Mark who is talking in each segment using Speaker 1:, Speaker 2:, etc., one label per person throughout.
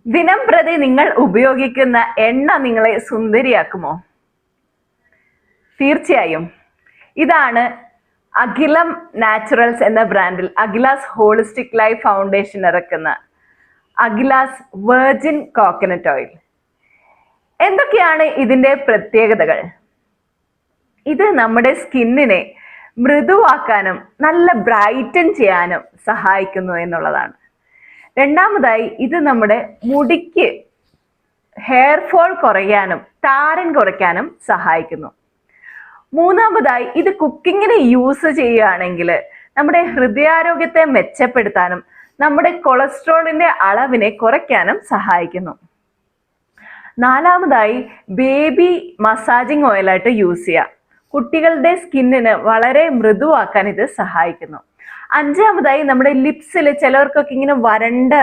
Speaker 1: ദിനം പ്രതി നിങ്ങൾ ഉപയോഗിക്കുന്ന എണ്ണ നിങ്ങളെ സുന്ദരിയാക്കുമോ? തീർച്ചയായും. ഇതാണ് അഖിലം നാച്ചുറൽസ് എന്ന ബ്രാൻഡിൽ അഖിലാസ് ഹോളിസ്റ്റിക് ലൈഫ് ഫൗണ്ടേഷൻ ഇറക്കുന്ന അഖിലാസ് വെർജിൻ കോക്കനട്ട് ഓയിൽ. എന്തൊക്കെയാണ് ഇതിന്റെ പ്രത്യേകതകൾ? ഇത് നമ്മുടെ സ്കിന്നിനെ മൃദുവാക്കാനും നല്ല ബ്രൈറ്റൻ ചെയ്യാനും സഹായിക്കുന്നു എന്നുള്ളതാണ്. രണ്ടാമതായി, ഇത് നമ്മുടെ മുടിക്ക് ഹെയർ ഫോൾ കുറയ്ക്കാനും ടാരൻ കുറയ്ക്കാനും സഹായിക്കുന്നു. മൂന്നാമതായി, ഇത് കുക്കിങ്ങിന് യൂസ് ചെയ്യുകയാണെങ്കിൽ നമ്മുടെ ഹൃദയാരോഗ്യത്തെ മെച്ചപ്പെടുത്താനും നമ്മുടെ കൊളസ്ട്രോളിന്റെ അളവിനെ കുറയ്ക്കാനും സഹായിക്കുന്നു. നാലാമതായി, ബേബി മസാജിങ് ഓയിലായിട്ട് യൂസ് ചെയ്യുക. കുട്ടികളുടെ സ്കിന്നിന് വളരെ മൃദുവാക്കാൻ ഇത് സഹായിക്കുന്നു. അഞ്ചാമതായി, നമ്മുടെ ലിപ്സിൽ ചിലവർക്കൊക്കെ ഇങ്ങനെ വരണ്ട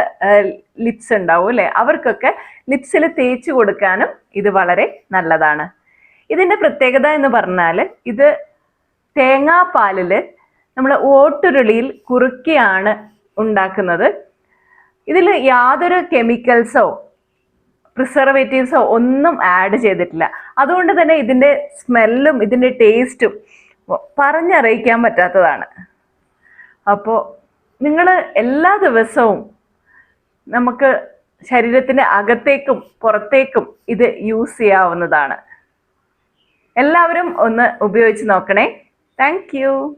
Speaker 1: ലിപ്സ് ഉണ്ടാവും അല്ലെ, അവർക്കൊക്കെ ലിപ്സിൽ തേച്ച് കൊടുക്കാനും ഇത് വളരെ നല്ലതാണ്. ഇതിന്റെ പ്രത്യേകത എന്ന് പറഞ്ഞാൽ, ഇത് തേങ്ങാപ്പാലിൽ നമ്മൾ ഓട്ടുരുളിയിൽ കുറുക്കിയാണ് ഉണ്ടാക്കുന്നത്. ഇതിൽ യാതൊരു കെമിക്കൽസോ പ്രിസർവേറ്റീവ്സോ ഒന്നും ആഡ് ചെയ്തിട്ടില്ല. അതുകൊണ്ട് തന്നെ ഇതിന്റെ സ്മെല്ലും ഇതിന്റെ ടേസ്റ്റും പറഞ്ഞറിയിക്കാൻ പറ്റാത്തതാണ്. അപ്പോൾ നിങ്ങൾ എല്ലാ ദിവസവും നമുക്ക് ശരീരത്തിന്റെ അകത്തേക്കും പുറത്തേക്കും ഇത് യൂസ് ചെയ്യാവുന്നതാണ്. എല്ലാവരും ഒന്ന് ഉപയോഗിച്ച് നോക്കണേ. Thank you.